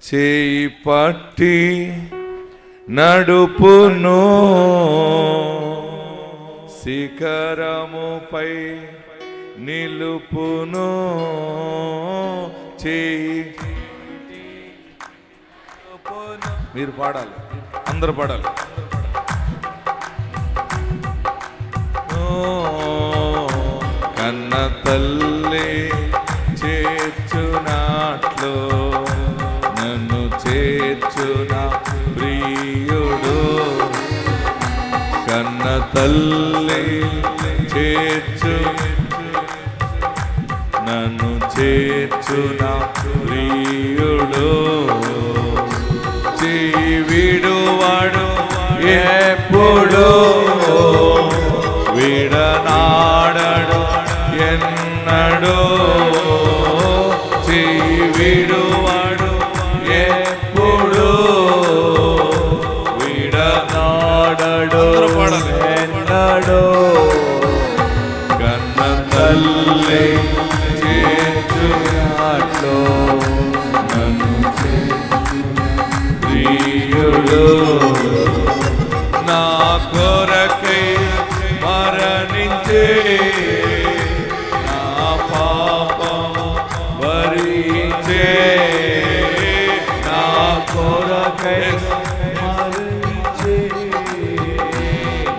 చేయి పట్టి నడుపును, శిఖరముపై నిలుపును. చేయి మీరు పాడాలి, అందరూ పాడాలి. కన్న తల్లి చేర్చునాట్లు నన్ను చేర్చున ప్రియుడు. కన్న తల్లి చేర్చు నన్ను చేర్చున ప్రియుడు. విడువాడు ఎప్పుడు విడనాడడు ఎన్నడు. విడువాడు ఎప్పుడు విడనాడడు ఎన్నడు. కన్న తల్లి చేర్చునాట్లు నన్ను ప్రియుడు. నా కొరకై మరణించే, నా పాపము భరించే. నా కొరకై మరణించే,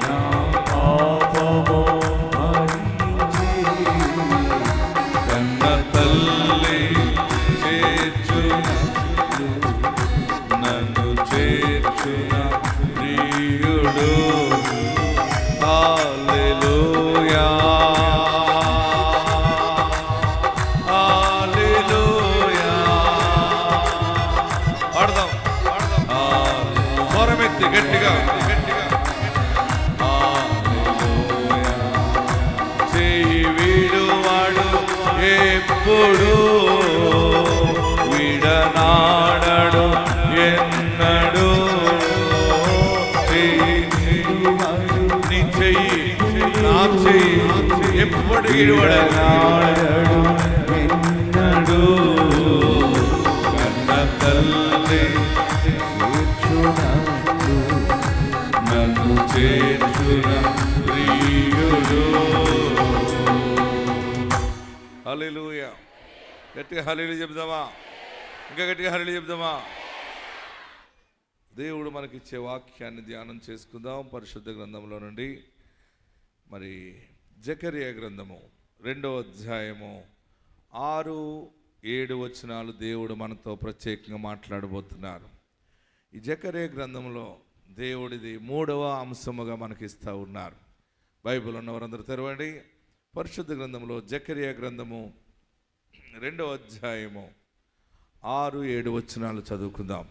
నా పాపము భరించే. కన్న తల్లి చేర్చునాట్లు నన్ను చేర్చున ప్రియుడు. హల్లెలూయా, హల్లెలూయా. పాడదాం స్వరమెత్తి గట్టిగా గట్టిగా. హల్లెలూయా. చేయి విడువాడు ఎప్పుడు విడనాడడు ఎన్నడు. నీ చెయ్యి నా చెయ్యి ఎప్పుడు విడనాడడు ఎన్నడు. కన్న తల్లి నన్ను చేర్చున ప్రియుడు. హల్లెలూయా. గట్టిగా హల్లెలూయా చెప్దామా? ఇంకా గట్టిగా హల్లెలూయా చెప్దామా? దేవుడు మనకిచ్చే వాక్యాన్ని ధ్యానం చేసుకుందాం. పరిశుద్ధ గ్రంథంలో నుండి మరి జకరియా గ్రంథము 2వ అధ్యాయము 6-7 వచనాలు దేవుడు మనతో ప్రత్యేకంగా మాట్లాడబోతున్నారు. ఈ జకరియా గ్రంథంలో దేవుడిది 3వ అంశముగా మనకిస్తూ ఉన్నారు. బైబిల్ ఉన్నవారందరూ తెరవండి. పరిశుద్ధ గ్రంథంలో జకరియా గ్రంథము 2వ అధ్యాయము 6-7 వచనాలు చదువుకుందాం.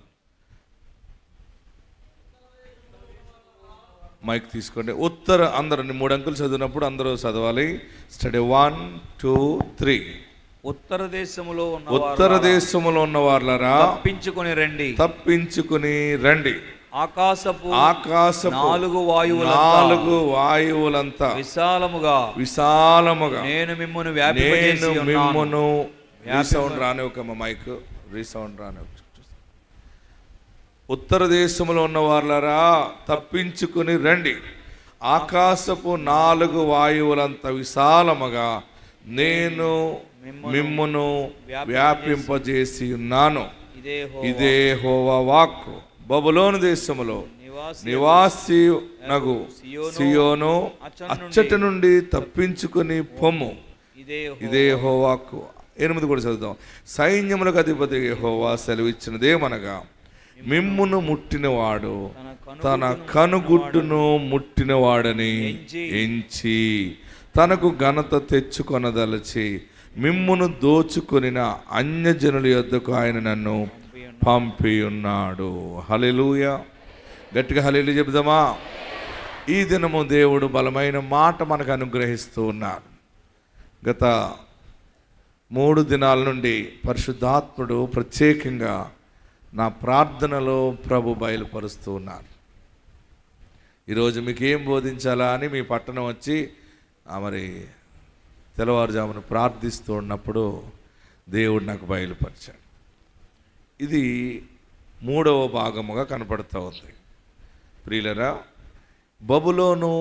మైక్ తీసుకోండి. అందరూ 3 అంకులు చదివినప్పుడు అందరూ చదవాలి. స్టడీ 1 2 3. ఉత్తర దేశములో ఉన్న వారలారా తప్పించుకుని రండి. ఆకాశపు 4 వాయువులంతా విశాలముగా నేను మిమ్మును రీసౌండ్ రానివ్వకమ్మ, మైక్ రీసౌండ్ రానివ్వ. ఉత్తర దేశంలో ఉన్న వారలారా తప్పించుకుని రండి. ఆకాశపు 4 వాయువులంత విశాలముగా నేను మిమ్మును వ్యాపింపజేసి ఉన్నాను. ఇదే యెహోవా వాక్కు. బబులోను దేశములో నివాసి నగు సియోను, అచ్చటి నుండి తప్పించుకుని పొమ్ము. ఇదే యెహోవా వాక్కు. 8 కూడా చదువుదాం. సైన్యములకు అధిపతి యెహోవా సెలవిచ్చినదేమనగా, మిమ్మును ముట్టినవాడు తన కనుగుడ్డును ముట్టినవాడని ఎంచి తనకు ఘనత తెచ్చుకొనదలచి మిమ్మును దోచుకొనిన అన్యజనుల యొద్దకు ఆయన నన్ను పంపి ఉన్నాడు. హల్లెలూయా. గట్టిగా హల్లెలూయా చెప్దామా? ఈ దినము దేవుడు బలమైన మాట మనకు అనుగ్రహిస్తూ ఉన్నారు. గత 3 దినాల నుండి పరిశుద్ధాత్ముడు ప్రత్యేకంగా నా ప్రార్థనలో ప్రభు బయలుపరుస్తూ ఉన్నారు. ఈరోజు మీకు ఏం బోధించాలా అని మీ పట్టణం వచ్చి మరి తెల్లవారుజామున ప్రార్థిస్తూ ఉన్నప్పుడు దేవుడు నాకు బయలుపరిచాడు. ఇది 3వ భాగముగా కనపడుతూ ఉంది. ప్రియులరా, బబులోను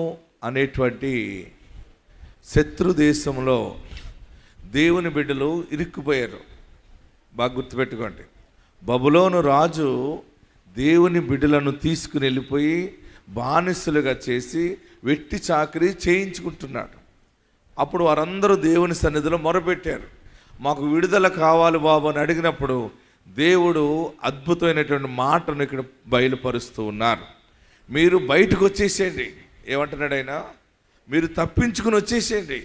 అనేటువంటి శత్రు దేశంలో దేవుని బిడ్డలు ఇరుక్కుపోయారు. బాగా గుర్తుపెట్టుకోండి, బబులోను రాజు దేవుని బిడ్డలను తీసుకుని వెళ్ళిపోయి బానిసలుగా చేసి వెట్టి చాకరీ చేయించుకుంటున్నాడు. అప్పుడు వారందరూ దేవుని సన్నిధిలో మొరపెట్టారు, మాకు విడుదల కావాలి బాబు అని అడిగినప్పుడు దేవుడు అద్భుతమైనటువంటి మాటను ఇక్కడ బయలుపరుస్తూ ఉన్నారు. మీరు బయటకు వచ్చేసేయండి. ఏమంటున్నాడు ఆయన? మీరు తప్పించుకుని వచ్చేసేయండి.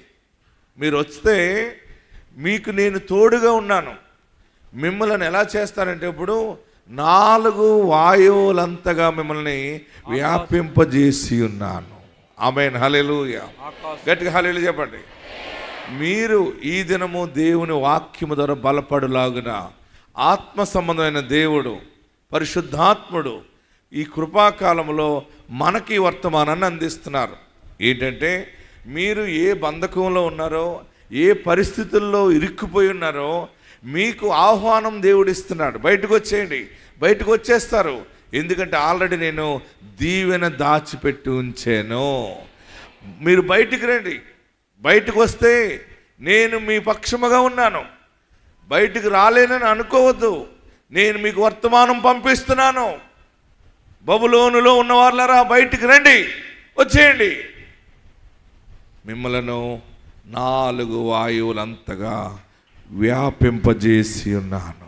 మీరు వస్తే మీకు నేను తోడుగా ఉన్నాను. మిమ్మల్ని ఎలా చేస్తానంటే ఇప్పుడు 4 వాయువులంతగా మిమ్మల్ని వ్యాపింపజేసి ఉన్నాను. ఆమేన్, హల్లెలూయా. గట్టిగా హల్లెలూయా చెప్పండి. మీరు ఈ దినము దేవుని వాక్యము ద్వారా బలపడులాగున ఆత్మ సంబంధమైన దేవుడు పరిశుద్ధాత్ముడు ఈ కృపాకాలంలో మనకి వర్తమానాన్ని అందిస్తున్నారు. ఏంటంటే, మీరు ఏ బంధకంలో ఉన్నారో, ఏ పరిస్థితుల్లో ఇరుక్కుపోయి ఉన్నారో మీకు ఆహ్వానం దేవుడు ఇస్తున్నాడు. బయటకు వచ్చేయండి. బయటకు వచ్చేస్తారు. ఎందుకంటే ఆల్రెడీ నేను దీవెన దాచిపెట్టి ఉంచాను. మీరు బయటికి రండి. బయటకు వస్తే నేను మీ పక్షముగా ఉన్నాను. బయటికి రాలేనని అనుకోవద్దు. నేను మీకు వర్తమానం పంపిస్తున్నాను. బబులోనులో ఉన్నవారులారా బయటికి రండి, వచ్చేయండి. మిమ్మలను 4 వాయువులంతగా వ్యాపింపజేసి ఉన్నాను.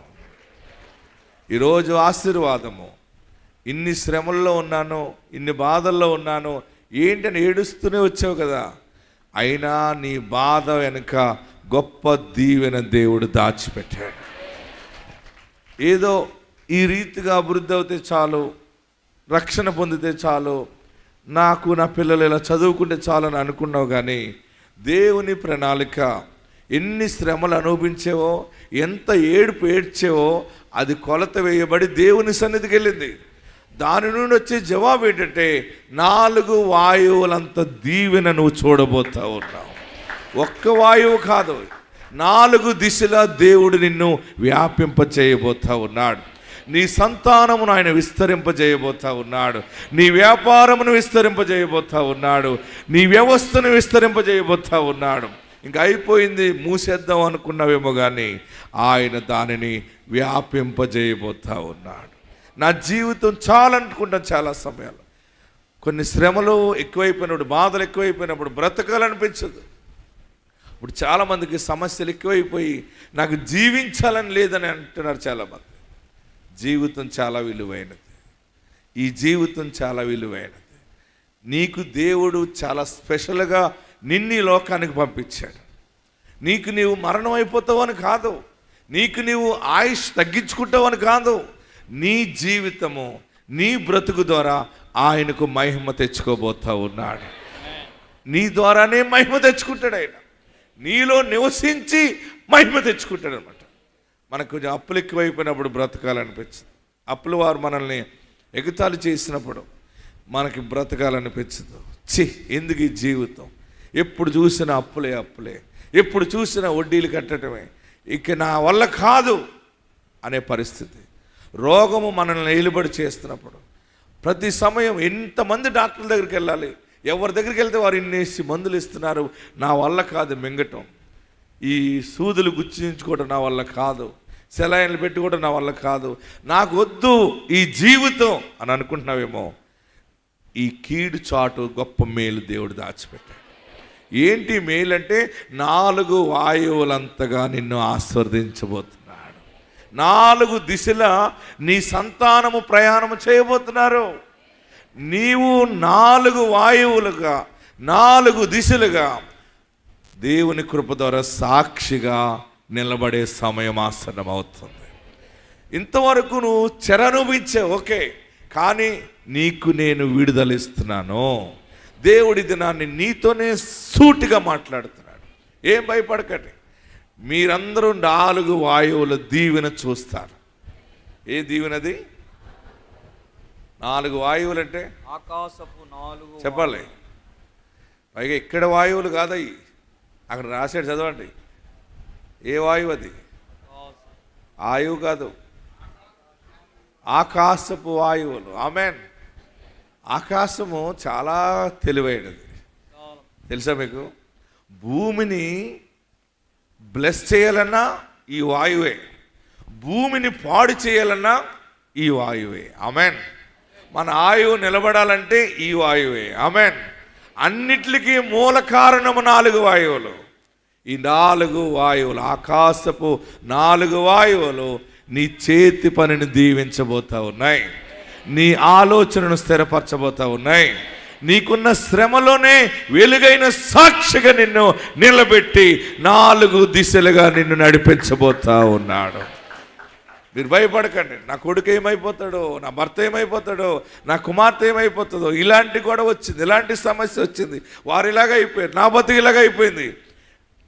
ఈరోజు ఆశీర్వాదము. ఇన్ని శ్రమల్లో ఉన్నాను, ఇన్ని బాధల్లో ఉన్నాను, ఏంటని ఏడుస్తూనే వచ్చావు కదా. అయినా నీ బాధ వెనుక గొప్ప దీవెన దేవుడు దాచిపెట్టాడు. ఏదో ఈ రీతిగా అభివృద్ధి అవుతే చాలు, రక్షణ పొందితే చాలు, నాకు నా పిల్లలు ఇలా చదువుకుంటే చాలు అని అనుకున్నావు. కానీ దేవుని ప్రణాళిక, ఎన్ని శ్రమలు అనుభవించావో, ఎంత ఏడుపు ఏడ్చావో అది కొలత వేయబడి దేవుని సన్నిధికి వెళ్ళింది. దాని నుండి వచ్చే జవాబు ఏంటంటే 4 వాయువులంత దీవెన నువ్వు చూడబోతా ఉన్నావు. ఒక్క వాయువు కాదు, 4 దిశలా దేవుడు నిన్ను వ్యాపింపచేయబోతా ఉన్నాడు. నీ సంతానమును ఆయన విస్తరింపజేయబోతా ఉన్నాడు. నీ వ్యాపారమును విస్తరింపజేయబోతా ఉన్నాడు. నీ వ్యవస్థను విస్తరింపజేయబోతా ఉన్నాడు. ఇంకా అయిపోయింది మూసేద్దాం అనుకున్నావేమో, కానీ ఆయన దానిని వ్యాపింపజేయబోతా ఉన్నాడు. నా జీవితం చాలనుకుంటాను. చాలా సమయాలు కొన్ని శ్రమలు ఎక్కువైపోయినప్పుడు, బాధలు ఎక్కువైపోయినప్పుడు బ్రతకాలనిపించదు. ఇప్పుడు చాలామందికి సమస్యలు ఎక్కువైపోయి నాకు జీవించాలని లేదని అంటున్నారు చాలామంది. జీవితం చాలా విలువైనది. ఈ జీవితం చాలా విలువైనది. నీకు దేవుడు చాలా స్పెషల్గా నిన్ను ఈ లోకానికి పంపించాడు. నీకు నీవు మరణం అయిపోతావు అని కాదు, నీకు నీవు ఆయుష్ తగ్గించుకుంటావు అని కాదు. నీ జీవితము, నీ బ్రతుకు ద్వారా ఆయనకు మహిమ తెచ్చుకోబోతా ఉన్నాడు. నీ ద్వారానే మహిమ తెచ్చుకుంటాడు ఆయన. నీలో నివసించి మహిమ తెచ్చుకుంటాడు అనమాట. మనకు కొంచెం అప్పులు ఎక్కువైపోయినప్పుడు బ్రతకాలనిపించదు. అప్పుల వారు మనల్ని ఎగతాళి చేసినప్పుడు మనకి బ్రతకాలనిపించదు. ఎందుకు ఈ జీవితం, ఎప్పుడు చూసినా అప్పులే అప్పులే, ఎప్పుడు చూసినా వడ్డీలు కట్టడమే, ఇక నా వల్ల కాదు అనే పరిస్థితి. రోగము మనల్ని నిలబడి చేస్తున్నప్పుడు ప్రతి సమయం ఎంతమంది డాక్టర్ల దగ్గరికి వెళ్ళాలి, ఎవరి దగ్గరికి వెళ్తే వారు ఇన్నేసి మందులు ఇస్తున్నారు. నా వల్ల కాదు మింగటం, ఈ సూదులు గుచ్చించుకోవడం నా వల్ల కాదు, సెలైన్లు పెట్టుకోవడం నా వల్ల కాదు, నాకు వద్దు ఈ జీవితం అని అనుకుంటున్నావేమో. ఈ కీడు చాటు గొప్ప మేలు దేవుడు దాచిపెట్టాడు. ఏంటి మేలు అంటే 4 వాయువులంతగా నిన్ను ఆస్వాదించబోతున్నాడు. 4 దిశల నీ సంతానము ప్రయాణము చేయబోతున్నారు. నీవు 4 వాయువులుగా, 4 దిశలుగా దేవుని కృప ద్వారా సాక్షిగా నిలబడే సమయం ఆసన్నం అవుతుంది. ఇంతవరకు నువ్వు చెర అనుభవించావు, ఓకే, కానీ నీకు నేను విడుదలిస్తున్నాను. దేవుడి దినాన్ని నీతోనే సూటిగా మాట్లాడుతున్నాడు. ఏం భయపడకండి. మీరందరూ 4 వాయువుల దీవెన చూస్తారు. ఏ దీవెనది? 4 వాయువులు అంటే ఆకాశపు 4 చెప్పాలి. పైగా ఇక్కడ వాయువులు కాదవి, అక్కడ రాశాడు, చదవండి. ఏ వాయువు అది? ఆయువు కాదు, ఆకాశపు వాయువులు. ఆమెన్. ఆకాశము చాలా తెలివైనది, తెలుసా మీకు? భూమిని బ్లెస్ చేయాలన్నా ఈ వాయువే, భూమిని పాడు చేయాలన్నా ఈ వాయువే. ఆమెన్. మన ఆయువు నిలబడాలంటే ఈ వాయువే. ఆమెన్. అన్నిటికీ మూల కారణము 4 వాయువులు. ఈ 4 వాయువులు, ఆకాశపు 4 వాయువులు నీ చేతి పనిని దీవించబోతా ఉన్నాయి, నీ ఆలోచనను స్థిరపరచబోతా ఉన్నాయి. నీకున్న శ్రమలోనే వెలుగైన సాక్షిగా నిన్ను నిలబెట్టి 4 దిశలుగా నిన్ను నడిపించబోతా ఉన్నాడు. మీరు భయపడకండి, నా కొడుకు ఏమైపోతాడో, నా భర్త ఏమైపోతాడో, నా కుమార్తె ఏమైపోతుందో, ఇలాంటి గొడవ వచ్చింది, ఇలాంటి సమస్య వచ్చింది, వారు ఇలాగ అయిపోయారు, నా బతుకు ఇలాగ అయిపోయింది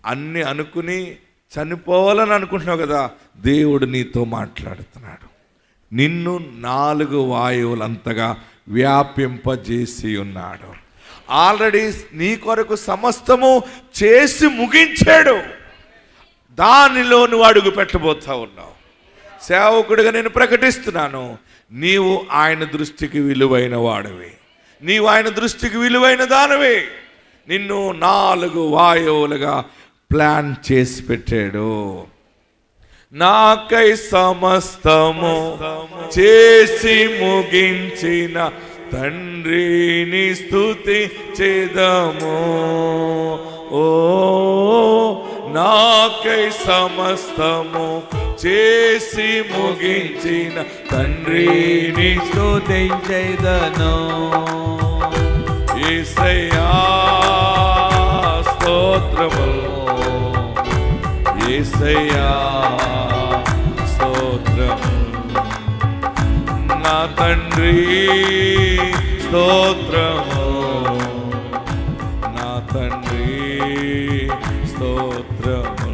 అన్నీ అనుకుని చనిపోవాలని అనుకుంటున్నావు కదా, దేవుడు నీతో మాట్లాడుతున్నాడు. నిన్ను 4 వాయువులంతగా వ్యాపింపజేసి ఉన్నాడు. ఆల్రెడీ నీ కొరకు సమస్తము చేసి ముగించాడు. దానిలో నువ్వు అడుగు పెట్టబోతా ఉన్నావు. సేవకుడిగా నేను ప్రకటిస్తున్నాను, నీవు ఆయన దృష్టికి విలువైన వాడివి, నీవు ఆయన దృష్టికి విలువైన దానివి. నిన్ను 4 వాయువులుగా ప్లాన్ చేసి పెట్టాడు. నాకై సమస్తము చేసి ముగించిన తండ్రిని స్తుతి చేదము. ఓ నాకై సమస్తము చేసి ముగించిన తండ్రిని స్తుతించెదను. యేసయ్యా స్తోత్రము, యేసయ్యా స్తోత్రము, నా తండ్రి స్తోత్రము, నా తండ్రి స్తోత్రము.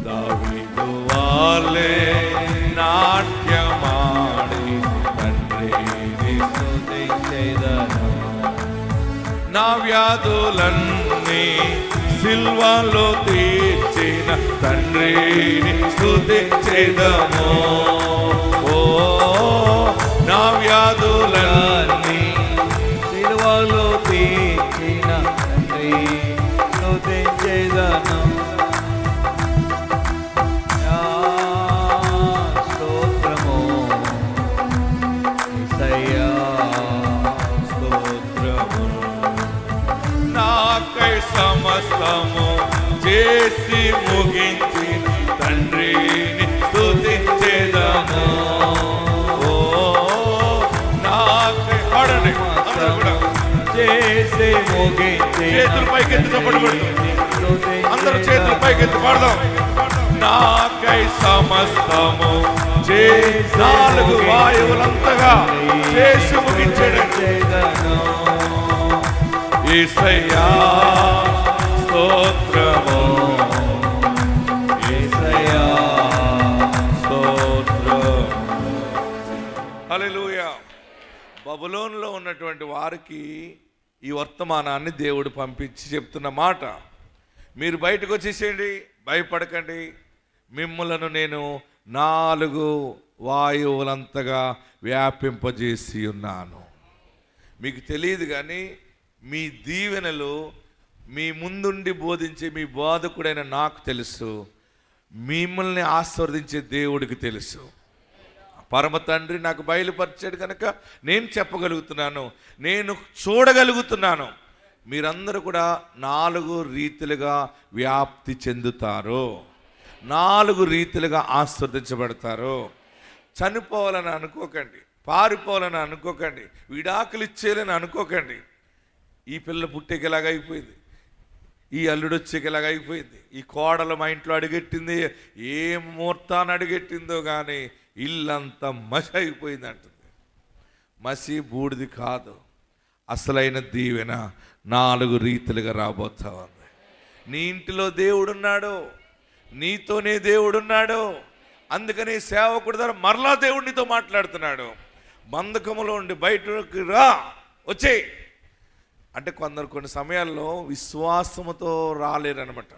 దావీదు వాలే నాట్యమాడి తండ్రిని స్తుతించెదను. నా వ్యాధులన్నీ సిల్వలో తీర్చిన తండ్రిని స్తుతించెదము. ఓ నా వ్యాధులన్నీ సిలువలో తీర్చిన తండ్రి స్తుతించెదను. స్తోత్రము యేసయ్యా స్తోత్రము. నాకై సమస్తము చేసి ముగించిన తండ్రిని స్తుతించెదము. ఓ నాకై పాడండి అందరూ కూడా. చేసి ముగించిన చేతులు పైకెత్తి చప్పట్లు కొడుతూ అందరూ చేతులు పైకెత్తి పాడదాం. నాకై సమస్తము చేసి 4 వాయువులంతగా చేసి ముగించాడండి. యేసయ్యా స్తోత్రము, యేసయ్యా స్తోత్రము. హల్లెలూయా. బబులోనులో ఉన్నటువంటి వారికి ఈ వర్తమానాన్ని దేవుడు పంపించి చెప్తున్న మాట, మీరు బయటకు వచ్చేసేయండి, భయపడకండి, మిమ్ములను నేను 4 వాయువులంతగా వ్యాపింపజేసి ఉన్నాను. మీకు తెలియదు కానీ మీ దీవెనలు మీ ముందుండి బోధించే మీ బోధకుడైన నాకు తెలుసు, మిమ్మల్ని ఆశీర్వదించే దేవుడికి తెలుసు. పరమ తండ్రి నాకు బయలుపరిచాడు కనుక నేను చెప్పగలుగుతున్నాను, నేను చూడగలుగుతున్నాను. మీరందరూ కూడా 4 రీతిలుగా వ్యాప్తి చెందుతారు, 4 రీతిలుగా ఆశీర్వదించబడతారు. చనిపోవాలని అనుకోకండి, పారిపోవాలని అనుకోకండి, విడాకులు ఇచ్చేయాలని అనుకోకండి. ఈ పిల్ల పుట్టేకి ఎలాగ అయిపోయింది, ఈ అల్లుడు వచ్చేకి ఎలాగ అయిపోయింది, ఈ కోడలు మా ఇంట్లో అడుగెట్టింది, ఏ ముహూర్తాన్ని అడుగెట్టిందో కానీ ఇల్లంతా మసి అయిపోయింది అంటుంది. మసి బూడిది కాదు, అసలైన దీవెన 4 రీతిలుగా రాబోతా ఉంది. నీ ఇంటిలో దేవుడున్నాడు, నీతోనే దేవుడున్నాడు. అందుకని సేవకుడి ద్వారా మరలా దేవుడు నీతో మాట్లాడుతున్నాడు. బంధకములో ఉండి బయటకు రా, వచ్చేయి అంటే కొందరు కొన్ని సమయాల్లో విశ్వాసముతో రాలేరనమాట.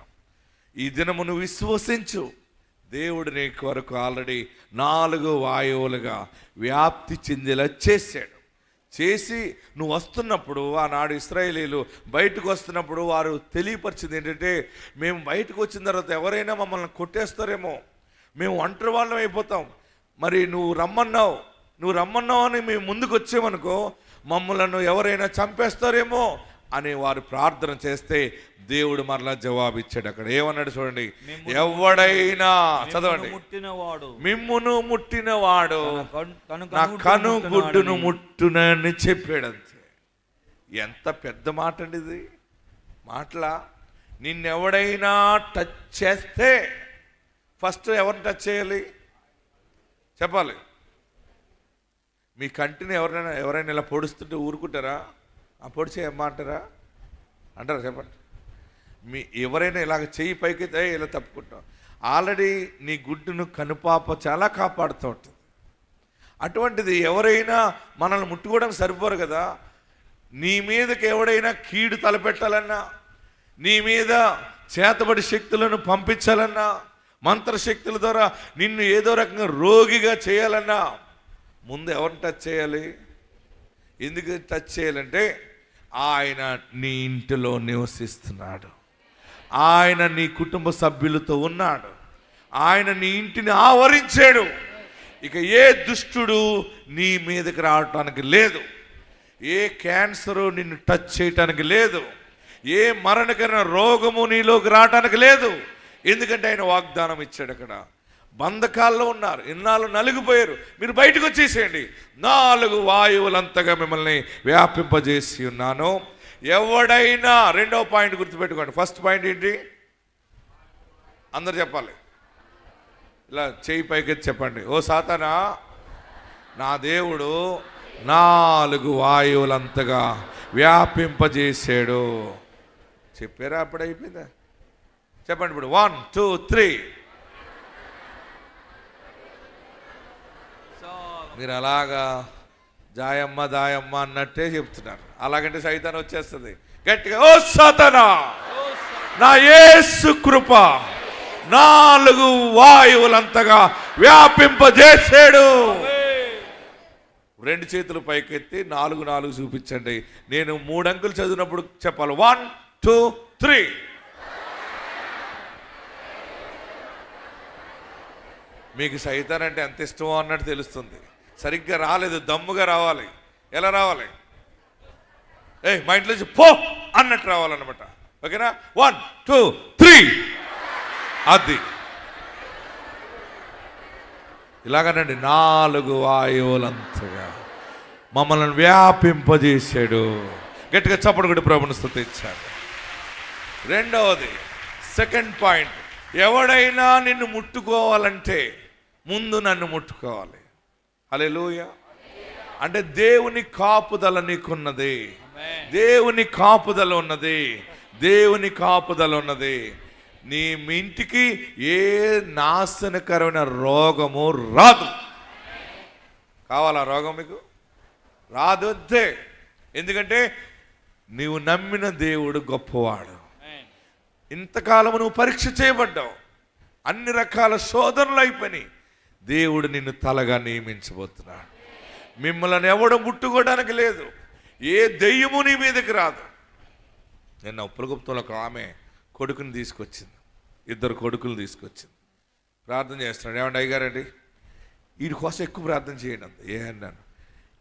ఈ దినము నువ్వు విశ్వసించు, దేవుడు నీ కొరకు ఆల్రెడీ 4 వాయువులుగా వ్యాప్తి చెందేలా చేశాడు. చేసి నువ్వు వస్తున్నప్పుడు, ఆనాడు ఇశ్రాయేలీలు బయటకు వస్తున్నప్పుడు వారు తెలియపరిచింది ఏంటంటే, మేము బయటకు వచ్చిన తర్వాత ఎవరైనా మమ్మల్ని కొట్టేస్తారేమో, మేము ఒంటరి వాళ్ళం అయిపోతాం, మరి నువ్వు రమ్మన్నావు అని మేము ముందుకు వచ్చామనుకో మమ్మల్ని ఎవరైనా చంపేస్తారేమో అని వారు ప్రార్థన చేస్తే దేవుడు మరలా జవాబిచ్చాడు. అక్కడ ఏమన్నాడు చూడండి, ఎవడైనా చదవండి, మిమ్మును ముట్టినవాడు నా కను గుడ్డును ముట్టునని చెప్పాడు. అంతే. ఎంత పెద్ద మాట అండి ఇది. మాటలా నిన్నెవడైనా టచ్ చేస్తే ఫస్ట్ ఎవరిని టచ్ చేయాలి చెప్పాలి. మీ కంటిని ఎవరైనా ఇలా పొడుస్తుంటే ఊరుకుంటారా? పొడిచేయమ్మా అంటారా? అంటారా? చెప్పండి. ఎవరైనా ఇలాగ చెయ్యి పైకి ఇలా తప్పుకుంటాం. ఆల్రెడీ నీ గుడ్డును కనుపాప చాలా కాపాడుతూ ఉంటుంది. అటువంటిది ఎవరైనా మనల్ని ముట్టుకోవడానికి సరిపోరు కదా. నీ మీదకి ఎవడైనా కీడు తలపెట్టాలన్నా, నీ మీద చేతబడి శక్తులను పంపించాలన్నా, మంత్రశక్తుల ద్వారా నిన్ను ఏదో రకంగా రోగిగా చేయాలన్నా ముందు ఎవరిని టచ్ చేయాలి? ఎందుకు టచ్ చేయాలంటే ఆయన నీ ఇంటిలో నివసిస్తున్నాడు, ఆయన నీ కుటుంబ సభ్యులతో ఉన్నాడు, ఆయన నీ ఇంటిని ఆవరించాడు. ఇక ఏ దుష్టుడు నీ మీదకి రావటానికి లేదు, ఏ క్యాన్సరు నిన్ను టచ్ చేయటానికి లేదు, ఏ మరణకరమైన రోగము నీలోకి రావటానికి లేదు. ఎందుకంటే ఆయన వాగ్దానం ఇచ్చాడు. అక్కడ బంధకాల్లో ఉన్నారు, ఇన్నాళ్ళు నలిగిపోయారు, మీరు బయటకు వచ్చేసేయండి, 4 వాయువులంతగా మిమ్మల్ని వ్యాపింపజేసి ఉన్నాను. ఎవడైనా, రెండవ పాయింట్ గుర్తుపెట్టుకోండి. ఫస్ట్ పాయింట్ ఏంటి? అందరు చెప్పాలి, ఇలా చేయి పైకెత్తి చెప్పండి. ఓ సాతానా, నా దేవుడు 4 వాయువులంతగా వ్యాపింపజేసాడు. చెప్పారా? అప్పుడు అయిపోయిందా? చెప్పండి ఇప్పుడు. 1 2 3. మీరు అలాగా జాయమ్మ దాయమ్మ అన్నట్టే చెప్తున్నారు. అలాగంటే సైతాన్ వచ్చేస్తుంది గట్టిగా. ఓ సాతానా, నా యేసు కృప 4 వాయువులంతగా వ్యాపింపజేసాడు. 2 చేతులు పైకెత్తి 4 చూపించండి. నేను 3 అంకెలు చదివినప్పుడు చెప్పాలి. 1 2 3. మీకు సైతాన్ అంటే ఎంత ఇష్టమో అన్నట్టు తెలుస్తుంది. సరిగ్గా రాలేదు, దమ్ముగా రావాలి. ఎలా రావాలి? మా ఇంట్లో పో అన్నట్టు రావాలన్నమాట. ఓకేనా? 1 2 3. అది ఇలాగనండి. 4 వాయువులంతగా మమ్మల్ని వ్యాపింపజేశాడు. గట్టిగా చప్పటి కొట్టి ప్రభువుని స్తుతించాడు. రెండవది, సెకండ్ పాయింట్, ఎవడైనా నిన్ను ముట్టుకోవాలంటే ముందు నన్ను ముట్టుకోవాలి. హల్లెలూయా. అంటే దేవుని కాపుదల నీకున్నది, దేవుని కాపుదల ఉన్నది, దేవుని కాపుదల ఉన్నది. మీ ఇంటికి ఏ నాశనకరమైన రోగము రాదు. కావాలా రోగం? మీకు రాదు. అంతే. ఎందుకంటే నీవు నమ్మిన దేవుడు గొప్పవాడు. ఇంతకాలము నువ్వు పరీక్ష చేయబడ్డావు, అన్ని రకాల శోధనలు అయిపోయినాయి. దేవుడు నిన్ను తలగా నియమించబోతున్నాడు. మిమ్మల్ని ఎవడు ముట్టుకోవడానికి లేదు, ఏ దెయ్యము నీ మీదకి రాదు. నిన్న ఉప్పలగుప్తంలో ఒక ఆమె కొడుకుని తీసుకొచ్చింది, 2 కొడుకులు తీసుకొచ్చింది. ప్రార్థన చేస్తున్నాడు. ఏమంటే అయ్యగారండి, వీడి కోసం ఎక్కువ ప్రార్థన చేయండి అంత. ఏ అన్నాను,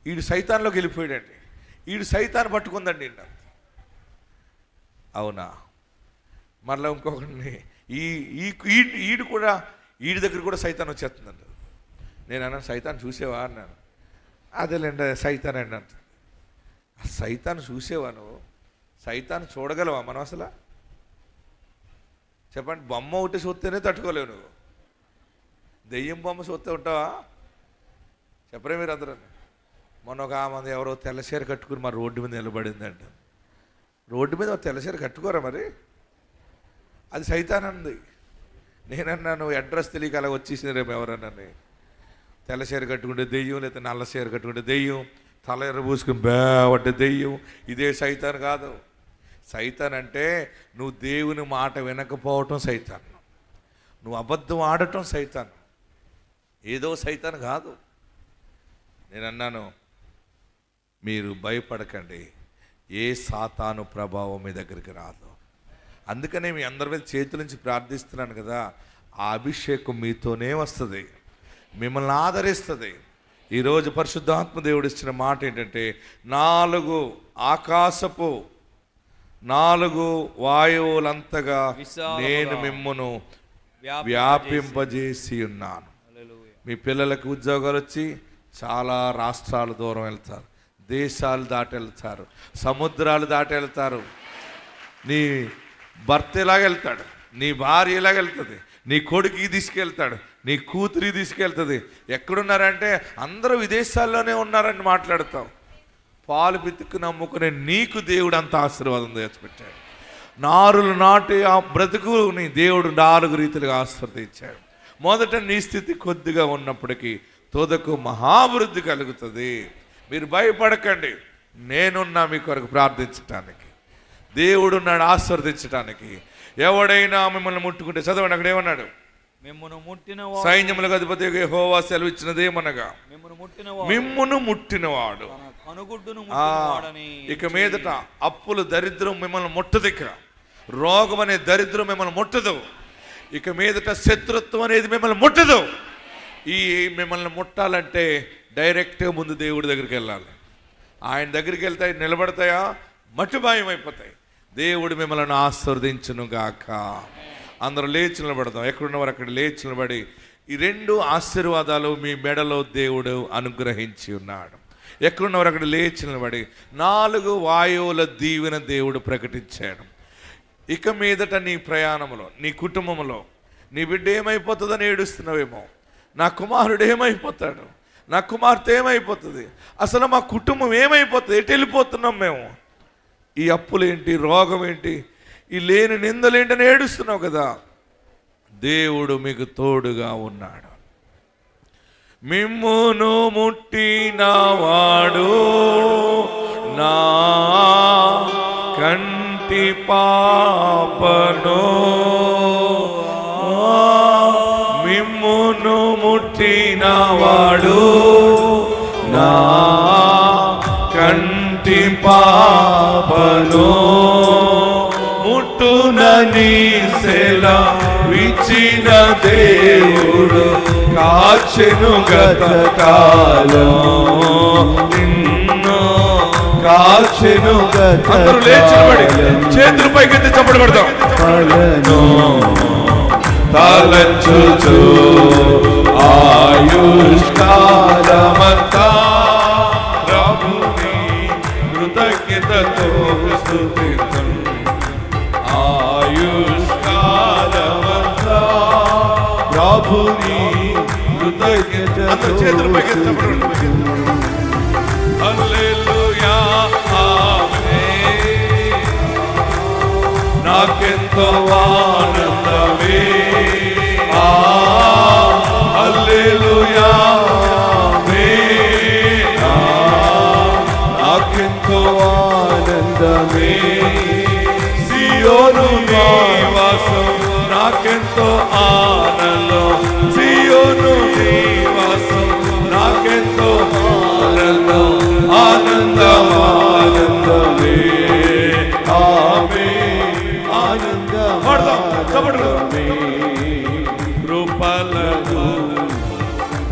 వీడు సైతాన్లోకి వెళ్ళిపోయాడండి, వీడు సైతాన్ని పట్టుకుందండి అంత. అవునా? మరలా ఇంకొకరిని ఈడు కూడా, వీడి దగ్గర కూడా సైతాన్ వచ్చేస్తుందండి. నేను అన్నాను, సైతాన్ చూసేవా అన్నాను. అదేలేండి సైతాన్ అండి అంట. సైతాన్ చూసేవా నువ్వు? సైతాన్ చూడగలవా మనం అసలు? చెప్పండి. బొమ్మ ఒకటి చూస్తేనే తట్టుకోలేవు నువ్వు. దెయ్యం బొమ్మ చూస్తే ఉంటావా? చెప్పరే మీరు అందరూ. మొన్న ఒక ఆమె ఎవరో తెల్లచీర కట్టుకుని మరి రోడ్డు మీద నిలబడిందంట. రోడ్డు మీద తెల్లచీర కట్టుకోరా మరి? అది సైతాన్ అంది. నేనన్నాను, అడ్రస్ తెలియక అలా వచ్చేసినారేమో ఎవరన్నా. తెల్లచీర కట్టుకుంటే దెయ్యం, లేకపోతే నల్ల చీర కట్టుకుంటే దెయ్యం, తల ఎర్ర పూసుకుని బేవడ్డ దెయ్యం. ఇదే సైతాన్ కాదు. సైతాన్ అంటే నువ్వు దేవుని మాట వినకపోవటం సైతాన్. నువ్వు అబద్ధం ఆడటం సైతాన్, ఏదో సైతాన్ కాదు. నేను అన్నాను, మీరు భయపడకండి, ఏ సాతాను ప్రభావం మీ దగ్గరికి రాదు. అందుకనే మీ అందరి మీద చేతుల నుంచి ప్రార్థిస్తున్నాను కదా, ఆ అభిషేకం మీతోనే వస్తుంది, మిమ్మల్ని ఆదరిస్తుంది. ఈరోజు పరిశుద్ధాత్మ దేవుడు ఇచ్చిన మాట ఏంటంటే, 4 ఆకాశపు 4 వాయువులంతగా నేను మిమ్మును వ్యాపింపజేసి ఉన్నాను. మీ పిల్లలకు ఉద్యోగాలు వచ్చి చాలా రాష్ట్రాలు దూరం వెళ్తారు, దేశాలు దాటి వెళ్తారు, సముద్రాలు దాటి వెళ్తారు. నీ భర్త ఇలాగ వెళ్తాడు, నీ భార్య ఇలాగ వెళ్తుంది, నీ కొడుకుకి తీసుకెళ్తాడు, నీ కూతురికి తీసుకెళ్తుంది. ఎక్కడున్నారంటే అందరూ విదేశాల్లోనే ఉన్నారని మాట్లాడతావు. పాలు పితుక్కు నమ్ముకునే నీకు దేవుడు అంత ఆశీర్వాదం తెచ్చిపెట్టాడు. నారులు నాటి ఆ బ్రతుకుని దేవుడు 4 రీతిలుగా ఆశీర్వదించాడు. మొదట నీ స్థితి కొద్దిగా ఉన్నప్పటికీ తోదకు మహాభివృద్ధి కలుగుతుంది. మీరు భయపడకండి, నేనున్నా మీ కొరకు ప్రార్థించటానికి, దేవుడున్నాడు ఆశీర్వదించటానికి. ఎవడైనా మిమ్మల్ని ముట్టుకుంటే, చదవండి అక్కడ ఏమన్నాడు, మిమ్మును ముట్టిన సైన్యములకు అధిపతి యెహోవా సెలవిచ్చినదేమనగా, మిమ్మును ముట్టినవాడు. ఇక మీదట అప్పులు దరిద్రం మిమ్మల్ని ముట్టదిక, రోగం అనే దరిద్రం మిమ్మల్ని ముట్టదు. ఇక మీదట శత్రుత్వం అనేది మిమ్మల్ని ముట్టదు. ఈ మిమ్మల్ని ముట్టాలంటే డైరెక్ట్గా ముందు దేవుడి దగ్గరికి వెళ్ళాలి. ఆయన దగ్గరికి వెళ్తాయి, నిలబడతాయా, మట్టుమాయం అయిపోతాయి. దేవుడు మిమ్మల్ని ఆశీర్వదించును గాక. అందరూ లేచి నిలబడతాం. ఎక్కడున్నవారు అక్కడ లేచి నిలబడి, ఈ 2 ఆశీర్వాదాలు మీ మెడలో దేవుడు అనుగ్రహించి ఉన్నాడు. ఎక్కడున్నవారు అక్కడ లేచి నిలబడి 4 వాయువుల దీవెన దేవుడు ప్రకటించాడు. ఇక మీదట నీ ప్రయాణంలో, నీ కుటుంబంలో, నీ బిడ్డ ఏమైపోతుందని ఏడుస్తున్నావేమో, నా కుమారుడు ఏమైపోతాడు, నా కుమార్తె ఏమైపోతుంది, అసలు మా కుటుంబం ఏమైపోతుంది, ఎటు వెళ్ళిపోతున్నాం మేము, ఈ అప్పులేంటి, రోగం ఏంటి, ఈ లేని నిందలేంటని ఏడుస్తున్నావు కదా, దేవుడు మీకు తోడుగా ఉన్నాడు. మిమ్మును ముట్టినవాడు నా కంటి పాపను, మిమ్మును ముట్టినవాడు నా కంటి పాపను, ముట్టునని సెలవిచ్చిన దేవుడు కాచెను గతకాలం నిన్ను కాచెను. అందరూ లేచినబడి చేతులు పైకెత్తి చప్పట్లు కొడతాం. తలంచుచు ఆయుష్కాలమంతా ప్రభుని కృతజ్ఞతతో స్తుతించును. ఆయుష్కాలమంతా ప్రభుని కృతజ్ఞతతో స్తుతించును. హల్లెలూయా ఆమేన్. నాకెంతో ఆనందమే, హల్లెలూయా ఆమేన్. నాకెంతో ఆనందమే, సియోను నివాసం నాకెంతో ఆనందం, సియోను నివాసం నాకెంతో ఆనందం, ఆనందం ఆనందమే ఆమేన్. ఆనందం ఆనందమే కృపలను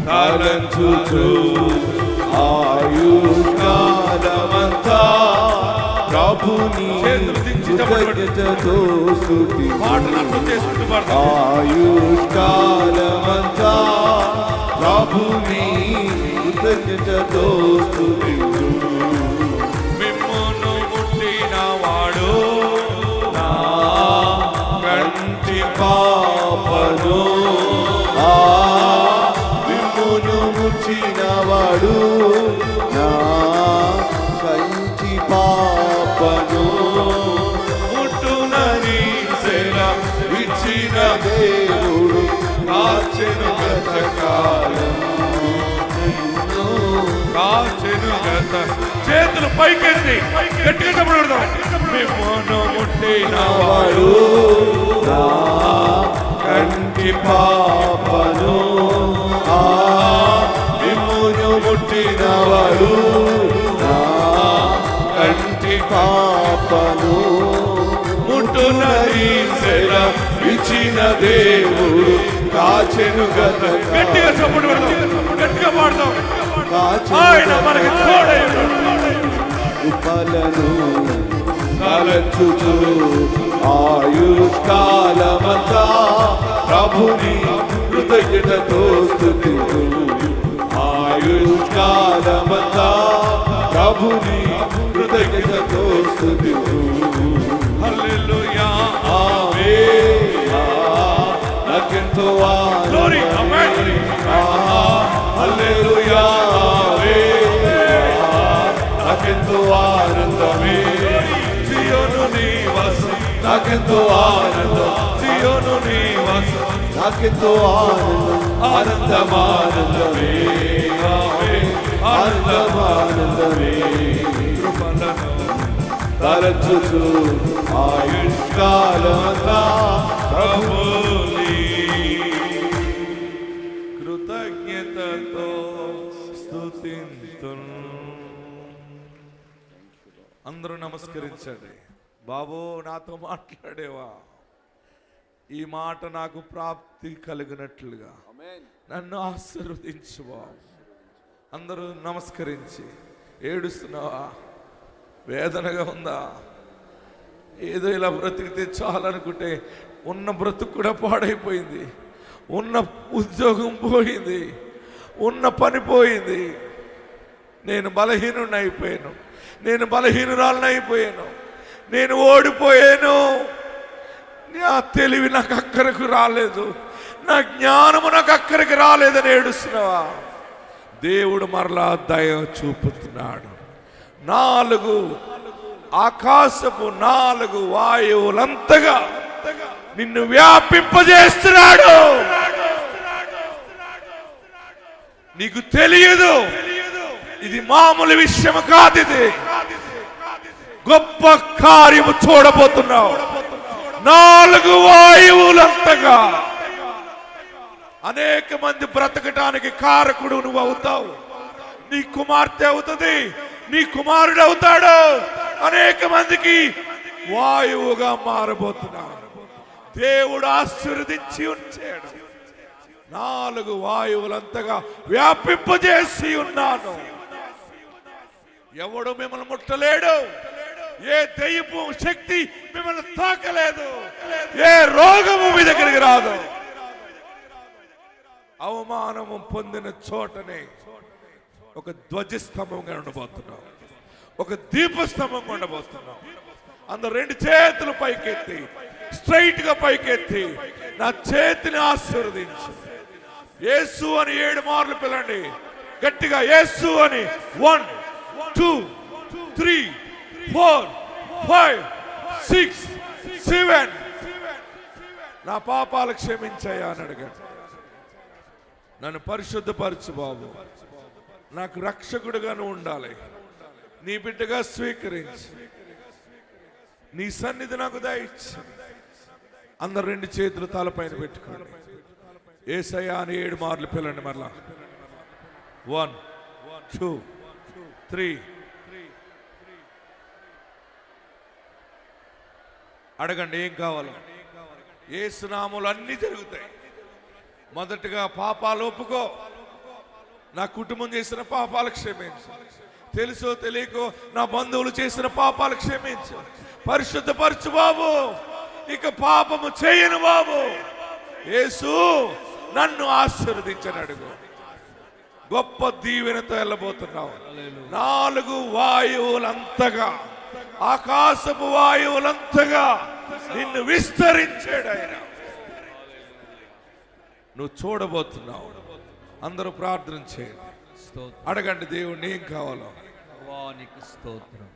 తలంచుచు ఆయుష్కాలమంతా ప్రభుని కృతజ్ఞతతో స్తుతించును. ఆయుష్కాలమంతా ప్రభుని కృతజ్ఞతతో స్తుతించును. మిమ్మును ముట్టినవాడు నా కంటి పాపను, మిమ్మును ముట్టినవాడు నా కంటి పాపను, ముట్టునని సెలవిచ్చిన దేవుడు కాచెను గతకాలం కాచెను గత. చేతులు పైకెత్తి గట్టిగా చప్పట్లు. మిమ్మును ముట్టినవాడు నా కంటి పాపను మిమ్మును ముట్టినవాడు నా కంటి పాపను ముట్టునది సెల ఇచ్చిన దేవుడు కాచెను గత. గట్టిగా చప్పుడు గట్టిగా పాడతాం. ఆయన మనకి తోడై ఉపలను తలచుచు ఆయుష్కాలమంతా ప్రభుని కృతజ్ఞతతో స్తుతించు. ఆయుష్కాలమంతా ప్రభుని కృతజ్ఞతతో స్తుతించు. హల్లెలూయా ఆమేన్. నాకెంతో ఆనందమే. హల్లెలూయా ఆమేన్. నాకెంతో ఆనందమే. సియోను నివాసం నాకెంతో ఆనందం. సియోను నివాసం నాకెంతో ఆనందం. ఆనందమానందమే ఆనందమానందమే. కృపలను తలచుచు ఆయుష్కాలమంతా ప్రభుని కృతజ్ఞతతో స్తుతింతును. అందరూ నమస్కరించండి. బాబు నాతో మాట్లాడేవా, ఈ మాట నాకు ప్రాప్తి కలిగినట్లుగా నన్ను ఆశీర్వదించు బాబు. అందరూ నమస్కరించి. ఏడుస్తున్నావా, వేదనగా ఉందా, ఏదో ఇలా బ్రతికితే చాలనుకుంటే ఉన్న బ్రతుకు కూడా పాడైపోయింది, ఉన్న ఉద్యోగం పోయింది, ఉన్న పని పోయింది, నేను బలహీనుడిని అయిపోయాను, నేను బలహీనురాలను అయిపోయాను, నేను ఓడిపోయాను, నా తెలివి నాకు అక్కరకు రాలేదు, నా జ్ఞానము నాకు అక్కడికి రాలేదని ఏడుస్తున్నావా, దేవుడు మరలా దయ చూపుతున్నాడు. 4 ఆకాశపు 4 వాయువులంతగా నిన్ను వ్యాపింపజేస్తున్నాడు. నీకు తెలియదు, ఇది మామూలు విషయం కాదు, ఇది గొప్ప కార్యము చూడబోతున్నావు. 4 వాయువులంతగా అనేక మంది బ్రతకటానికి కారకుడు నువ్వు అవుతావు. నీ కుమార్తె అవుతుంది, నీ కుమారుడు అవుతాడు. అనేక మందికి వాయువుగా మారబోతున్నాడు. దేవుడు ఆశీర్వదించి ఉంచాడు. 4 వాయువులంతగా వ్యాపింపజేసి ఉన్నాను. ఎవడు మిమ్మల్ని ముట్టలేడు, ఏ దయ్యపు శక్తి మిమ్మల్ని తాకలేదు, ఏ రోగము మీ దగ్గరికి రాదు. అవమానము పొందిన చోటనే ఒక ధ్వజస్తంభంగా ఉండబోతున్నాం, ఒక దీపస్తంభంగా ఉండబోతున్నాం. అందరు 2 చేతులు పైకెత్తి, స్ట్రైట్ గా పైకెత్తి నా చేతిని ఆశీర్వదించు. యేసు అని 7 మార్లు పిలండి గట్టిగా. యేసు అని 1 2 3 4 5 6 7. నా పాపాలు క్షమించాయా అని అడగండి. నన్ను పరిశుద్ధపరచు బాబు, నాకు రక్షకుడుగాను ఉండాలి, నీ బిడ్డగా స్వీకరించి నీ సన్నిధి నాకు దయచు. అందరు 2 చేతులు తలపైన పెట్టుకోండి. యేసయ్యా అని 7 మార్లు పిలండి. మరలా 1 2 3. అడగండి ఏం కావాలో. యేసు నామములో అన్ని జరుగుతాయి. మొదటగా పాపాలు ఒప్పుకో. నా కుటుంబం చేసిన పాపాలు క్షమించు, తెలుసో తెలియకో నా బంధువులు చేసిన పాపాలు క్షమించు, పరిశుద్ధపరచు బాబు, ఇక పాపము చేయను బాబు. యేసు నన్ను ఆశీర్వదించని అడుగు. గొప్ప దీవెనతో వెళ్ళబోతున్నావు. 4 వాయువులంతగా, ఆకాశపు వాయువులంతగా నిన్ను విస్తరించాడు ఆయన. నువ్వు చూడబోతున్నావు. అందరూ ప్రార్థన చేయండి, అడగండి దేవుణ్ణి ఏం కావాలో. స్తోత్రం.